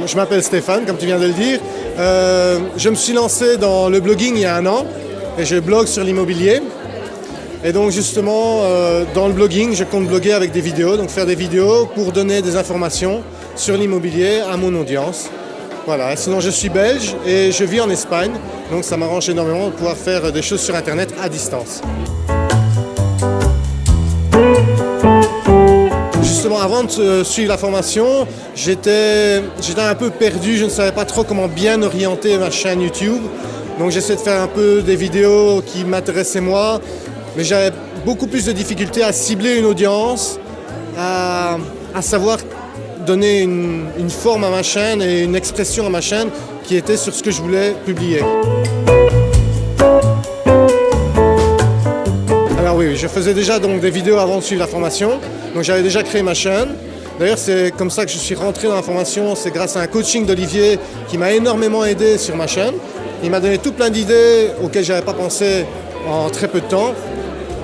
je m'appelle Stéphane, comme tu viens de le dire. Je me suis lancé dans le blogging il y a 1 an et je blogue sur l'immobilier. Et donc justement, dans le blogging, je compte bloguer avec des vidéos, donc faire des vidéos pour donner des informations sur l'immobilier à mon audience. Voilà, sinon je suis belge et je vis en Espagne, donc ça m'arrange énormément de pouvoir faire des choses sur Internet à distance. Justement, avant de suivre la formation, j'étais un peu perdu, je ne savais pas trop comment bien orienter ma chaîne YouTube. Donc j'essaie de faire un peu des vidéos qui m'intéressaient moi, mais j'avais beaucoup plus de difficultés à cibler une audience, à savoir donner une forme à ma chaîne et une expression à ma chaîne qui était sur ce que je voulais publier. Alors oui, je faisais déjà donc des vidéos avant de suivre la formation, donc j'avais déjà créé ma chaîne. D'ailleurs, c'est comme ça que je suis rentré dans la formation, c'est grâce à un coaching d'Olivier qui m'a énormément aidé sur ma chaîne. Il m'a donné tout plein d'idées auxquelles je n'avais pas pensé en très peu de temps.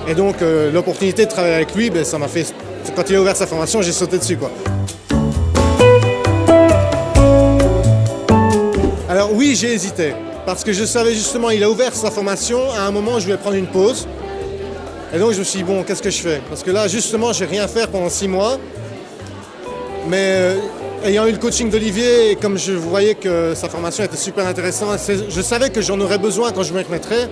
Et donc l'opportunité de travailler avec lui, ça m'a fait... Quand il a ouvert sa formation, j'ai sauté dessus, quoi. Alors oui, j'ai hésité, parce que je savais justement, il a ouvert sa formation, à un moment je voulais prendre une pause. Et donc je me suis dit, bon, qu'est-ce que je fais? Parce que là, justement, je n'ai rien faire pendant 6 mois. Mais ayant eu le coaching d'Olivier, et comme je voyais que sa formation était super intéressante, je savais que j'en aurais besoin quand je me remettrais.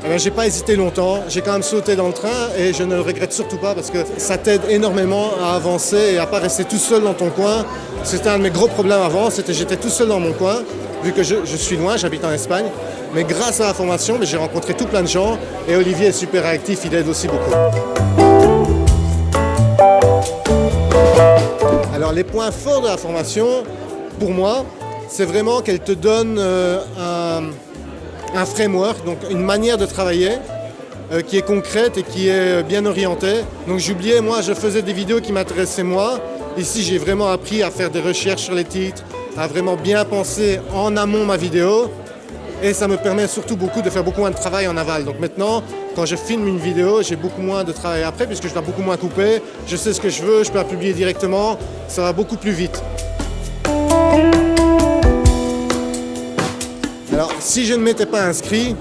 Je n'ai pas hésité longtemps, j'ai quand même sauté dans le train et je ne le regrette surtout pas parce que ça t'aide énormément à avancer et à ne pas rester tout seul dans ton coin. C'était un de mes gros problèmes avant, j'étais tout seul dans mon coin, vu que je suis loin, j'habite en Espagne. Mais grâce à la formation, j'ai rencontré tout plein de gens et Olivier est super actif, il aide aussi beaucoup. Alors les points forts de la formation, pour moi, c'est vraiment qu'elle te donne un framework, donc une manière de travailler qui est concrète et qui est bien orientée. Donc j'oubliais, moi je faisais des vidéos qui m'intéressaient moi. Ici j'ai vraiment appris à faire des recherches sur les titres, à vraiment bien penser en amont ma vidéo. Et ça me permet surtout de faire beaucoup moins de travail en aval. Donc maintenant, quand je filme une vidéo, j'ai beaucoup moins de travail après puisque je dois beaucoup moins couper. Je sais ce que je veux, je peux la publier directement, ça va beaucoup plus vite. Alors, si je ne m'étais pas inscrit,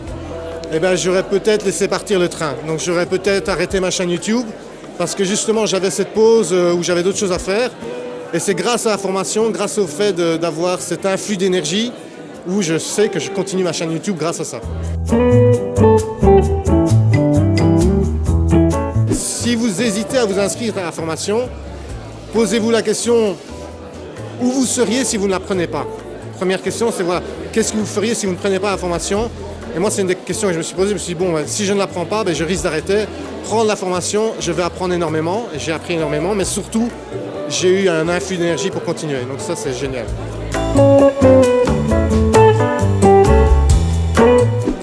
j'aurais peut-être laissé partir le train. Donc, j'aurais peut-être arrêté ma chaîne YouTube parce que justement, j'avais cette pause où j'avais d'autres choses à faire. Et c'est grâce à la formation, grâce au fait d'avoir cet influx d'énergie où je sais que je continue ma chaîne YouTube grâce à ça. Si vous hésitez à vous inscrire à la formation, posez-vous la question où vous seriez si vous ne la prenez pas. Première question, c'est voilà, qu'est-ce que vous feriez si vous ne prenez pas la formation? Et moi, c'est une des questions que je me suis posée. Je me suis dit, bon, si je ne la prends pas, je risque d'arrêter. Prendre la formation, je vais apprendre énormément. Et j'ai appris énormément, mais surtout, j'ai eu un influx d'énergie pour continuer. Donc ça, c'est génial.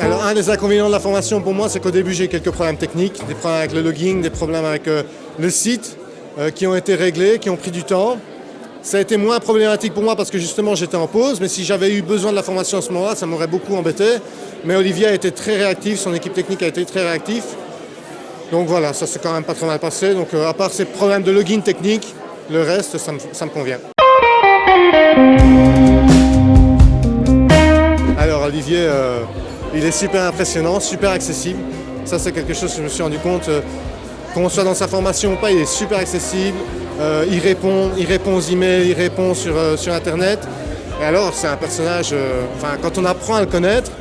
Alors, un des inconvénients de la formation pour moi, c'est qu'au début, j'ai eu quelques problèmes techniques, des problèmes avec le logging, des problèmes avec le site qui ont été réglés, qui ont pris du temps. Ça a été moins problématique pour moi parce que justement j'étais en pause, mais si j'avais eu besoin de la formation à ce moment-là, ça m'aurait beaucoup embêté. Mais Olivier a été très réactif, son équipe technique a été très réactive. Donc voilà, ça s'est quand même pas trop mal passé. Donc à part ces problèmes de login technique, le reste, ça me convient. Alors Olivier, il est super impressionnant, super accessible. Ça c'est quelque chose que je me suis rendu compte. Qu'on soit dans sa formation ou pas, il est super accessible. Il répond aux emails, il répond sur Internet. Et alors, c'est un personnage, quand on apprend à le connaître,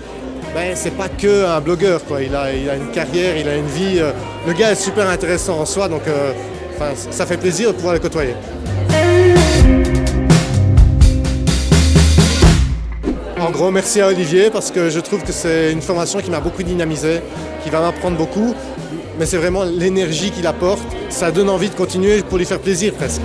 c'est pas que un blogueur, quoi. Il a une carrière, il a une vie. Le gars est super intéressant en soi, donc ça fait plaisir de pouvoir le côtoyer. En gros, merci à Olivier parce que je trouve que c'est une formation qui m'a beaucoup dynamisé, qui va m'apprendre beaucoup. Mais c'est vraiment l'énergie qu'il apporte, ça donne envie de continuer pour lui faire plaisir presque.